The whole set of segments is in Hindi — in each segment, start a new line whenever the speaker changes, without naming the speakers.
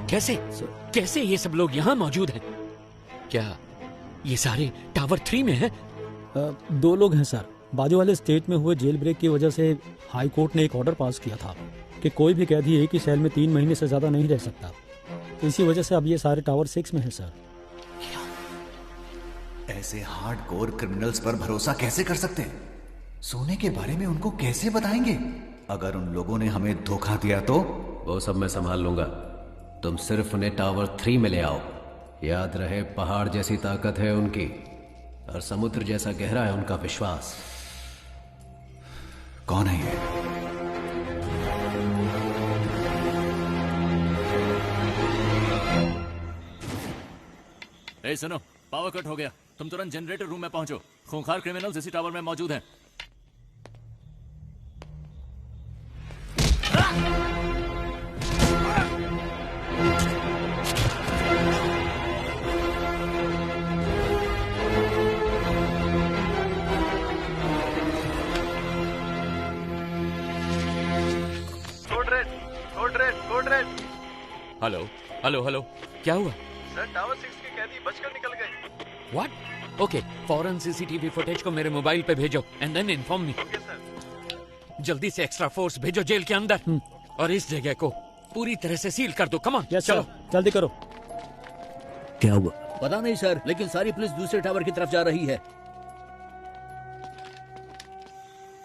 कैसे कैसे ये सब लोग यहाँ मौजूद हैं? क्या ये सारे टावर 3 में हैं?
2 लोग हैं सर। बाजू वाले स्टेट में हुए जेल ब्रेक की वजह से हाई कोर्ट ने एक ऑर्डर पास किया था कि कोई भी कैदी एक ही सेल में 3 महीने से ज्यादा नहीं रह सकता। तो इसी वजह से अब ये सारे टावर 6 में हैं सर।
ऐसे हार्डकोर क्रिमिनल्स पर भरोसा कैसे कर सकते हैं? सोने के बारे में उनको कैसे बताएंगे? अगर उन लोगों ने हमें धोखा दिया तो?
वो सब मैं संभाल लूंगा। तुम सिर्फ उन्हें टावर 3 में ले आओ। याद रहे, पहाड़ जैसी ताकत है उनकी और समुद्र जैसा गहरा है उनका विश्वास।
कौन है ये?
ए सुनो, पावर कट हो गया। तुम तुरंत जनरेटर रूम में पहुंचो। खूंखार क्रिमिनल्स इसी टावर में मौजूद हैं।
हेलो हेलो हेलो, क्या हुआ?
सर, टावर 6 के कैदी बचकर निकल गए।
व्हाट? ओके, फौरन सीसीटीवी फुटेज को मेरे मोबाइल पे भेजो and then inform me.
Okay sir.
जल्दी से एक्स्ट्रा फोर्स भेजो जेल के अंदर और इस जगह को पूरी तरह से सील कर दो। कम ऑन,
चलो जल्दी करो।
क्या हुआ?
पता नहीं सर, लेकिन सारी पुलिस दूसरे टावर की तरफ जा रही है।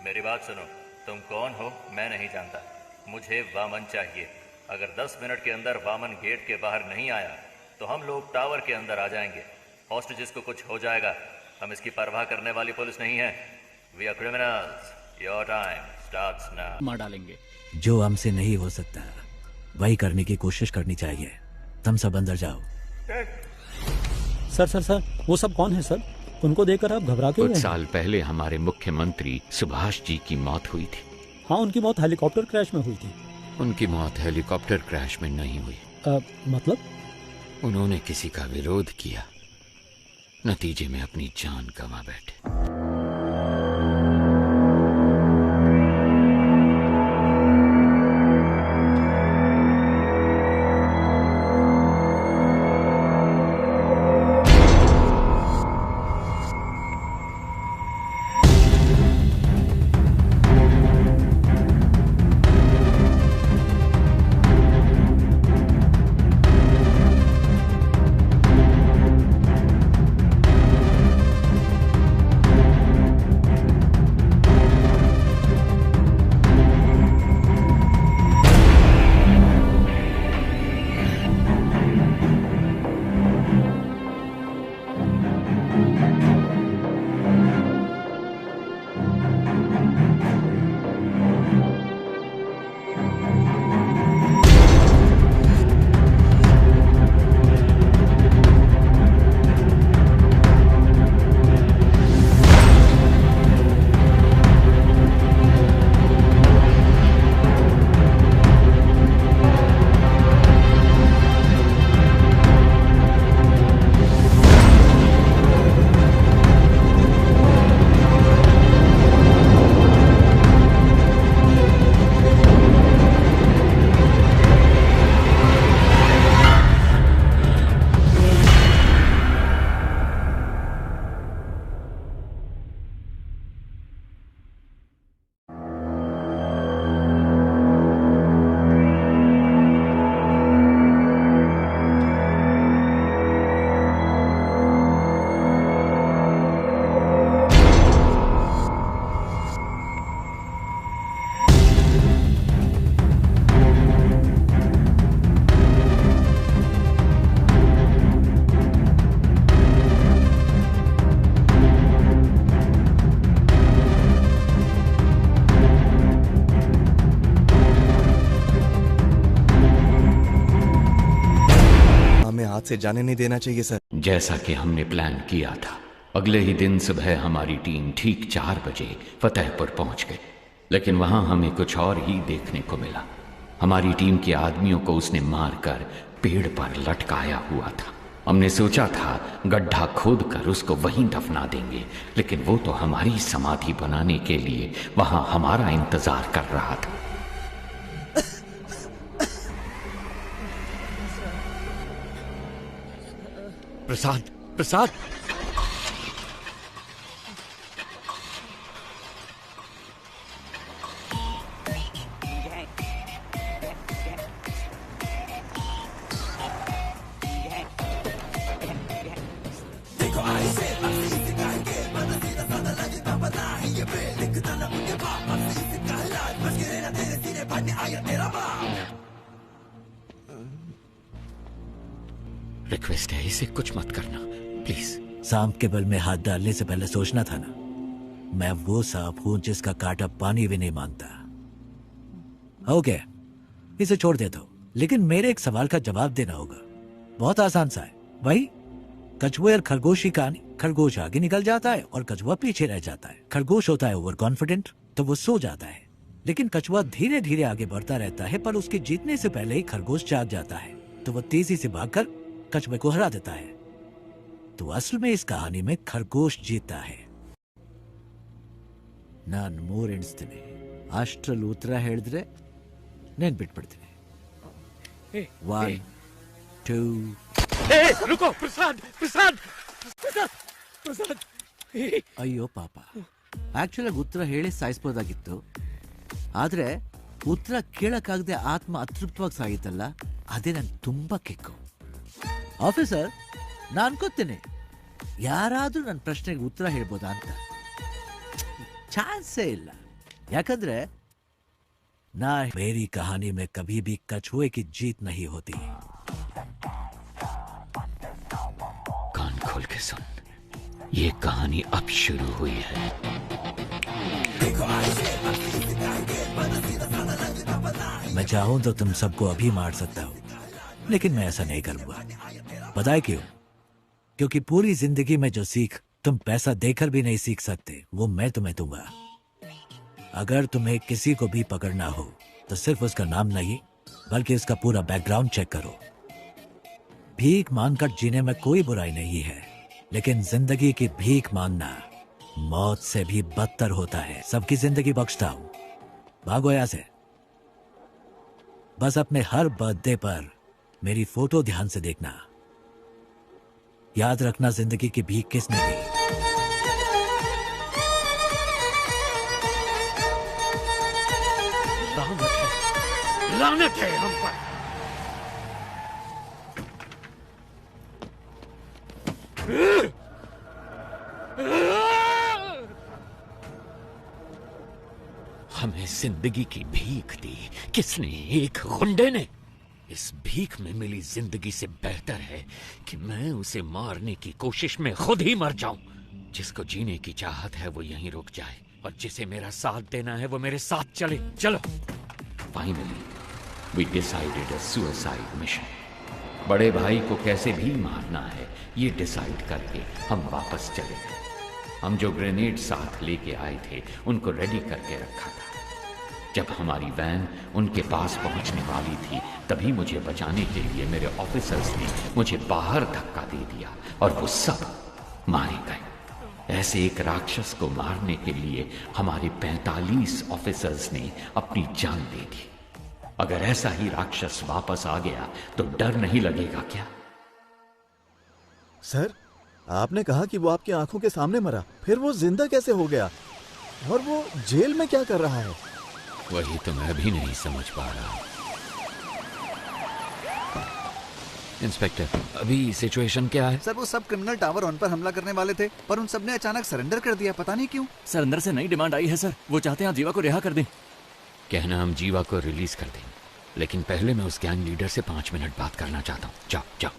मेरी बात सुनो, तुम कौन हो मैं नहीं जानता। मुझे वामन चाहिए। अगर 10 मिनट के अंदर वामन गेट के बाहर नहीं आया तो हम लोग टावर के अंदर आ जाएंगे। हॉस्टेजेस को कुछ हो जाएगा। हम इसकी परवाह करने वाली पुलिस नहीं है। We are criminals. Your time starts now.
मार डालेंगे।
जो हमसे नहीं हो सकता वही करने की कोशिश करनी चाहिए। तुम सब अंदर जाओ।
सर सर सर, वो सब कौन है सर? उनको देखकर आप घबरा क्यों
कुछ
रहे हैं?
साल पहले हमारे मुख्यमंत्री सुभाष जी की मौत हुई थी।
हाँ, उनकी मौत हेलीकॉप्टर क्रैश में हुई थी।
उनकी मौत हेलीकॉप्टर क्रैश में नहीं हुई।
मतलब?
उन्होंने किसी का विरोध किया, नतीजे में अपनी जान गंवा बैठे।
हाथ से जाने नहीं देना चाहिए सर।
जैसा कि हमने प्लान किया था, अगले ही दिन सुबह हमारी टीम ठीक 4 बजे फतेहपुर पहुंच गई। लेकिन वहां हमें कुछ और ही देखने को मिला। हमारी टीम के आदमियों को उसने मारकर पेड़ पर लटकाया हुआ था। हमने सोचा था गड्ढा खोद कर उसको वहीं दफना देंगे, लेकिन वो तो हमारी समाधि बनाने के लिए वहां हमारा इंतजार कर रहा था। प्रसाद, प्रसाद। रिक्वेस्ट है, इसे कुछ मत करना प्लीज।
सांप के बल में हाथ डालने से पहले सोचना था ना। मैं वो सांप हूं जिसका कांटा पानी भी नहीं मांगता। ओके, इसे छोड़ देता हूं, लेकिन मेरे एक सवाल का जवाब देना होगा। बहुत आसान सा है। वही कछुए और खरगोश की कहानी। खरगोश आगे निकल जाता है और कछुआ पीछे रह जाता है। खरगोश होता है ओवर कॉन्फिडेंट, तो वो सो जाता है, लेकिन कछुआ धीरे धीरे आगे बढ़ता रहता है, पर उसके जीतने से पहले ही खरगोश जाग जाता है, तो वो तेजी से भागकर कछुए को हरा देता है। तो असल में इस कहानी में खरगोश जीतता है। नान ಮೂರು ಎಣಿಸ್ತೀನಿ, ಅಷ್ಟರಲ್ಲಿ ಉತ್ತರ ಹೇಳಿದ್ರೆ ನೆನ್ಪಿಟ್ಬಿಡ್ತೀನಿ। 1 2
रुको, प्रसाद, प्रसाद, प्रसाद।
ಅಯ್ಯೋ ಪಾಪ, ಆಕ್ಚುಲಿ ಉತ್ತರ ಹೇಳಿ ಸಾಯಿಸ್ಬೋದಾಗಿತ್ತು, ಆದ್ರೆ ಉತ್ತರ ಕೇಳಕ್ಕಾಗದೆ ಆತ್ಮ ಅತೃಪ್ತವಾಗಿ ಸಾಗಿತ್ತಲ್ಲ, ಅದೇ ನಂಗೆ ತುಂಬಾ ಕಿಕ್ಕು। ಆಫೀಸರ್, ನಾನು ಅನ್ಕೋತೀನಿ ಯಾರಾದ್ರೂ ನನ್ನ ಪ್ರಶ್ನೆಗೆ ಉತ್ತರ ಹೇಳ್ಬೋದಾ ಅಂತ। ಚಾನ್ಸೇ ಇಲ್ಲ, ಯಾಕಂದ್ರೆ मेरी कहानी में कभी भी कछुए की जीत नहीं होती।
कान खोल के सुन, ये कहानी अब शुरू हुई है।
मैं चाहूं तो तुम सबको अभी मार सकता हूं, लेकिन मैं ऐसा नहीं करूंगा। पता है क्यों? क्योंकि पूरी जिंदगी में जो सीख तुम पैसा देकर भी नहीं सीख सकते, वो मैं तुम्हें दूंगा। अगर तुम्हें किसी को भी पकड़ना हो तो सिर्फ उसका नाम नहीं, बल्कि उसका पूरा बैकग्राउंड चेक करो। भीख मांगकर जीने में कोई बुराई नहीं है, लेकिन जिंदगी की भीख मांगना मौत से भी बदतर होता है। सबकी जिंदगी बख्शता हूं, भागो यहां से। बस अपने हर बर्थडे पर मेरी फोटो ध्यान से देखना। याद रखना जिंदगी की भीख किसने दी।
लानत है हम पर। हमें जिंदगी की भीख दी किसने? एक गुंडे ने। इस भीख में मिली जिंदगी से बेहतर है कि मैं उसे मारने की कोशिश में खुद ही मर जाऊं। जिसको जीने की चाहत है वो यहीं रुक जाए, और जिसे मेरा साथ देना है वो मेरे साथ चले। चलो। Finally we decided a suicide mission. बड़े भाई को कैसे भी मारना है ये डिसाइड करके हम वापस चले गए। हम जो ग्रेनेड साथ लेके आए थे उनको रेडी करके रखा था। जब हमारी वैन उनके पास पहुंचने वाली थी तभी मुझे बचाने के लिए मेरे ऑफिसर्स ने मुझे बाहर धक्का दे दिया और वो सब मारे गए। ऐसे एक राक्षस को मारने के लिए हमारे 45 ऑफिसर्स ने अपनी जान दे दी। अगर ऐसा ही राक्षस वापस आ गया तो डर नहीं लगेगा क्या?
सर, आपने कहा कि वो आपकी आंखों के सामने मरा, फिर वो जिंदा कैसे हो गया? और वो जेल में क्या कर रहा है?
वही तो मैं भी नहीं समझ पा रहा। इंस्पेक्टर, अभी सिचुएशन क्या है?
सर, वो सब क्रिमिनल टावर 1 पर हमला करने वाले थे, पर उन सब ने अचानक सरेंडर कर दिया, पता नहीं क्यों।
सर, अंदर से नई डिमांड आई है सर। वो चाहते हैं आप जीवा को रिहा कर दें।
कहना हम जीवा को रिलीज कर दें, लेकिन पहले मैं उस गैंग लीडर से 5 मिनट बात करना चाहता हूँ। जाओ जाओ।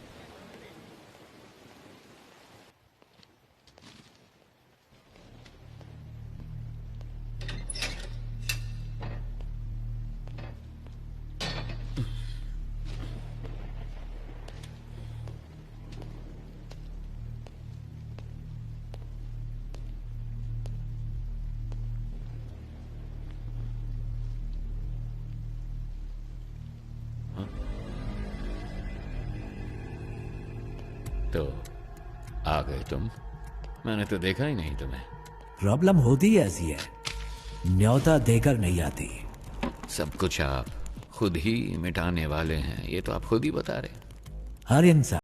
तो आ गए तुम? मैंने तो देखा ही नहीं तुम्हें।
प्रॉब्लम होती ऐसी है, न्योता देकर नहीं आती।
सब कुछ आप खुद ही मिटाने वाले हैं, ये तो आप खुद ही बता रहे।
हर इंसान